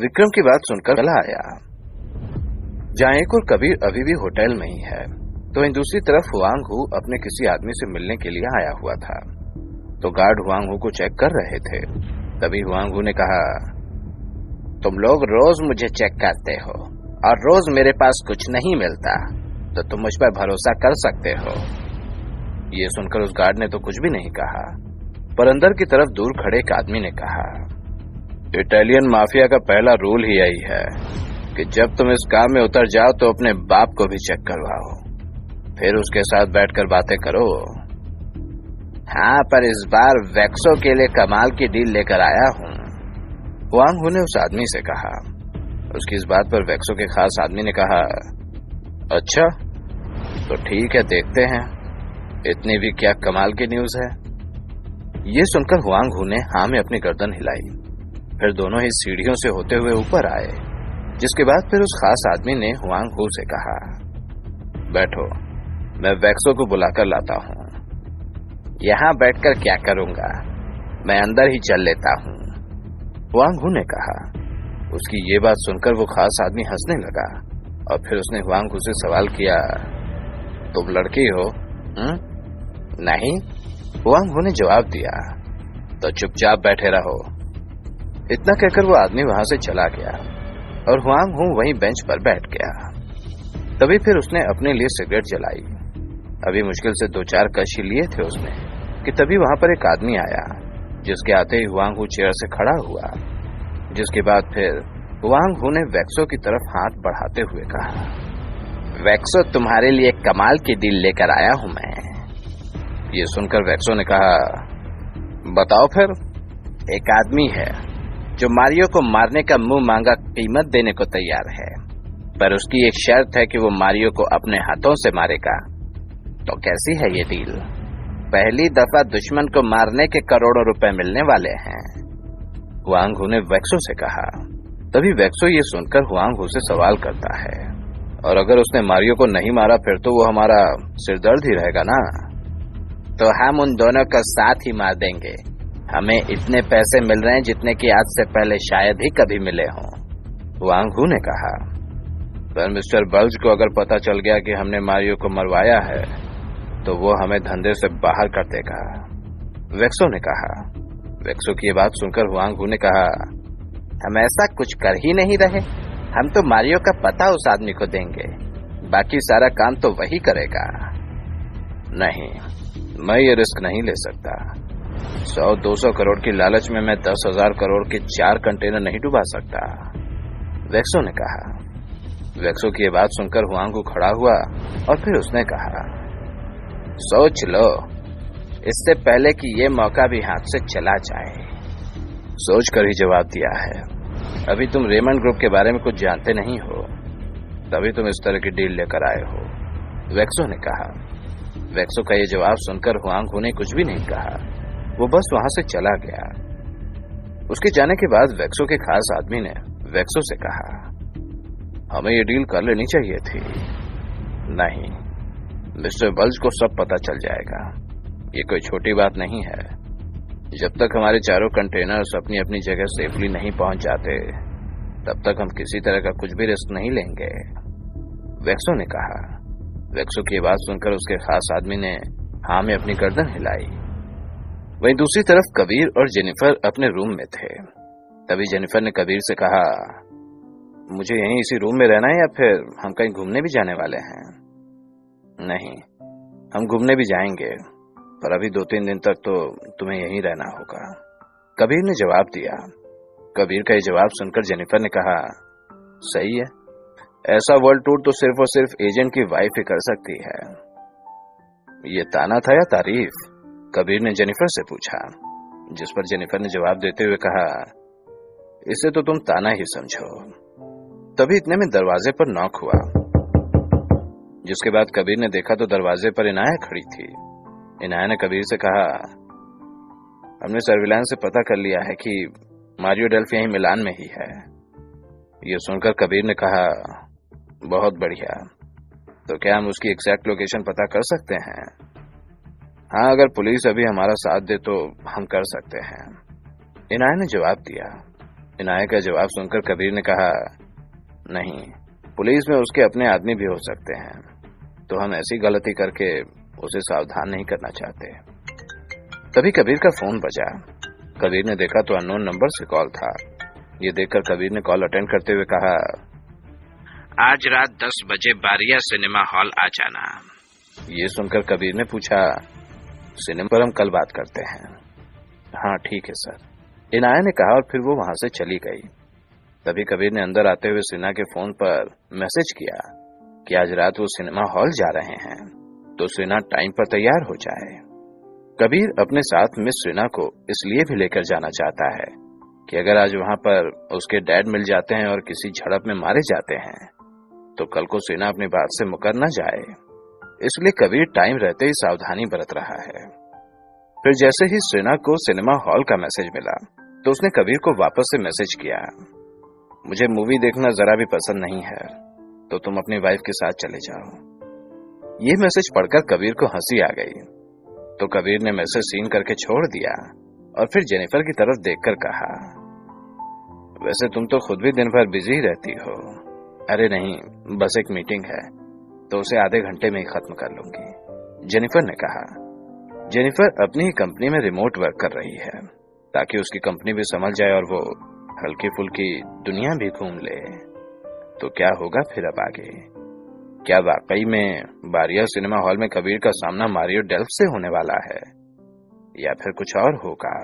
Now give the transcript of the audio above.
विक्रम की बात सुनकर चला आया। जहां एक और कबीर अभी भी होटल में ही है, तो वहीं दूसरी तरफ हुआंग हू अपने किसी आदमी से मिलने के लिए आया हुआ था। तो गार्ड हुआंग हू को चेक कर रहे थे। तभी हुआंग हू ने कहा, तुम लोग रोज मुझे चेक करते हो और रोज मेरे पास कुछ नहीं मिलता, तो तुम मुझ पर भरोसा कर सकते हो। ये सुनकर उस गार्ड ने तो कुछ भी नहीं कहा, पर अंदर की तरफ दूर खड़े एक आदमी ने कहा, इटालियन माफिया का पहला रूल ही यही है कि जब तुम इस कार में उतर जाओ तो अपने बाप को भी चेक करवाओ, फिर उसके साथ बैठकर बातें करो। हाँ, पर इस बार वैक्सो के लिए कमाल की डील लेकर आया हूँ, हुआंग हू ने उस आदमी से कहा। उसकी इस बात पर वैक्सो के खास आदमी ने कहा, अच्छा तो ठीक है, देखते हैं इतनी भी क्या कमाल की न्यूज है। ये सुनकर हुआंग हू ने हाँ में अपनी गर्दन हिलाई। फिर दोनों ही सीढ़ियों से होते हुए ऊपर आए, जिसके बाद फिर उस खास आदमी ने हुआंग हू से कहा, बैठो, मैं वैक्सो को बुलाकर लाता हूँ। यहाँ बैठकर क्या करूंगा, मैं अंदर ही चल लेता हूँ, हुआंग हू ने कहा। उसकी ये बात सुनकर वो खास आदमी हंसने लगा और फिर उसने हुआंग हू से सवाल किया, तुम लड़की हो? नहीं, हुआंग हू ने जवाब दिया। तो चुपचाप बैठे रहो। इतना कहकर वो आदमी वहां से चला गया और हुआंग हू वहीं बेंच पर बैठ गया। तभी फिर उसने अपने लिए सिगरेट जलाई। अभी मुश्किल से 2-4 कश ही लिए थे उसने कि तभी वहां पर एक आदमी आया, जिसके आते ही हुआंग हू चेयर से खड़ा हुआ। जिसके बाद फिर हुआंग हू ने वैक्सो की तरफ हाथ बढ़ाते हुए कहा, वैक्सो, तुम्हारे लिए एक कमाल की डील लेकर आया हूं मैं। ये सुनकर वैक्सो ने कहा, बताओ फिर। एक आदमी है जो मारियो को मारने का मुंह मांगा कीमत देने को तैयार है, पर उसकी एक शर्त है कि वो मारियो को अपने हाथों से मारेगा। तो कैसी है ये डील? पहली दफा दुश्मन को मारने के करोड़ों रुपए मिलने वाले हैं, हुआंग हू ने वैक्सो से कहा। तभी वैक्सो ये सुनकर हुआंग हू से सवाल करता है, और अगर उसने मारियो को नहीं मारा फिर तो वो हमारा सिरदर्द ही रहेगा ना? तो हम उन दोनों को साथ ही मार देंगे। हमें इतने पैसे मिल रहे हैं जितने कि आज से पहले शायद ही कभी मिले हों, हुआंग हू ने कहा। पर मिस्टर बल्ज को अगर पता चल गया कि हमने मारियो को मरवाया है तो वो हमें धंधे से बाहर कर देगा, वैक्सो ने कहा। वैक्सो की ये बात सुनकर हुआंग हू ने कहा, हम ऐसा कुछ कर ही नहीं रहे। हम तो मारियो का पता उस आदमी को देंगे, बाकी सारा काम तो वही करेगा। नहीं, मैं ये रिस्क नहीं ले सकता। 100-200 करोड़ की लालच में मैं 10,000 करोड़ के 4 कंटेनर नहीं डुबा सकता, वैक्सो ने कहा। वैक्सो की ये बात सुनकर हुआंग हू खड़ा हुआ और फिर उसने कहा, सोच लो, इससे पहले कि ये मौका भी हाथ से चला जाए। सोच कर ही जवाब दिया है। अभी तुम रेमंड ग्रुप के बारे में कुछ जानते नहीं हो, तभी तुम इस तरह की डील लेकर आए हो, वैक्सो ने कहा। वैक्सो का ये जवाब सुनकर हुआंग हू ने कुछ भी नहीं कहा, वो बस वहां से चला गया। उसके जाने के बाद वैक्सो के खास आदमी ने वैक्सो से कहा, हमें ये डील कर लेनी चाहिए थी। नहीं, मिस्टर बल्ज को सब पता चल जाएगा। ये कोई छोटी बात नहीं है। जब तक हमारे चारों कंटेनर्स अपनी अपनी जगह सेफली नहीं पहुंच जाते, तब तक हम किसी तरह का कुछ भी रिस्क नहीं लेंगे, वैक्सो ने कहा। वैक्सो की बात सुनकर उसके खास आदमी ने हाँ में अपनी गर्दन हिलाई। वहीं दूसरी तरफ कबीर और जेनिफर अपने रूम में थे। तभी जेनिफर ने कबीर से कहा, मुझे यहीं इसी रूम में रहना है या फिर हम कहीं घूमने भी जाने वाले हैं? नहीं, हम घूमने भी जाएंगे, पर अभी 2-3 दिन तक तो तुम्हें यहीं रहना होगा, कबीर ने जवाब दिया। कबीर का ये जवाब सुनकर जेनिफर ने कहा, सही है, ऐसा वर्ल्ड टूर तो सिर्फ और सिर्फ एजेंट की वाइफ ही कर सकती है। ये ताना था या तारीफ? कबीर ने जेनिफर से पूछा, जिस पर जेनिफर ने जवाब देते हुए कहा, इसे तो तुम ताना ही समझो। तभी इतने में दरवाजे पर नॉक हुआ, जिसके बाद कबीर ने देखा तो दरवाजे पर इनाया खड़ी थी। इनाया ने कबीर से कहा, हमने सर्विलांस से पता कर लिया है कि मारियो डेल्फ यहीं मिलान में ही है। ये सुनकर कबीर ने कहा, बहुत बढ़िया, तो क्या हम उसकी एग्जैक्ट लोकेशन पता कर सकते हैं? हाँ, अगर पुलिस अभी हमारा साथ दे तो हम कर सकते हैं, इनाया ने जवाब दिया। इनाया का जवाब सुनकर कबीर ने कहा, नहीं, पुलिस में उसके अपने आदमी भी हो सकते हैं, तो हम ऐसी गलती करके उसे सावधान नहीं करना चाहते। तभी कबीर का फोन बजा। कबीर ने देखा तो अननोन नंबर से कॉल था। ये देखकर कबीर ने कॉल अटेंड करते हुए कहा, आज रात 10 बजे बारिया सिनेमा हॉल आ जाना। ये सुनकर कबीर ने पूछा, सिनेमा पर हम कल बात करते हैं। हाँ ठीक है सर, इनाया ने कहा और फिर वो वहां से चली गई। तभी कबीर ने अंदर आते हुए सीना के फोन पर मैसेज किया कि आज रात वो सिनेमा हॉल जा रहे हैं, तो सीना टाइम पर तैयार हो जाए। कबीर अपने साथ मिस सीना को इसलिए भी लेकर जाना चाहता है कि अगर आज वहां पर उसके डैड मिल जाते हैं और किसी झड़प में मारे जाते हैं तो कल को सीना अपनी बात से मुकर न जाए। इसलिए कबीर टाइम रहते ही सावधानी बरत रहा है। फिर जैसे ही सीना को सिनेमा हॉल का मैसेज मिला तो उसने कबीर को वापस से मैसेज किया, मुझे मूवी देखना जरा भी पसंद नहीं है, तो तुम अपनी वाइफ के साथ चले जाओ। ये मैसेज पढ़कर कबीर को हंसी आ गई, तो कबीर ने मैसेज सीन करके छोड़ दिया और फिर जेनिफर की तरफ देखकर कहा, वैसे तुम तो खुद भी दिन भर बिजी रहती हो। अरे नहीं, बस एक मीटिंग है, तो उसे आधे घंटे में ही खत्म कर लूंगी, जेनिफर ने कहा। जेनिफर अपनी ही कंपनी में रिमोट वर्क कर रही है ताकि उसकी कंपनी भी संभल जाए और वो हल्की फुल्की दुनिया भी घूम ले। तो क्या होगा फिर अब आगे? क्या वाकई में बारिया सिनेमा हॉल में कबीर का सामना मारियो डेल्फ से होने वाला है या फिर कुछ और होगा?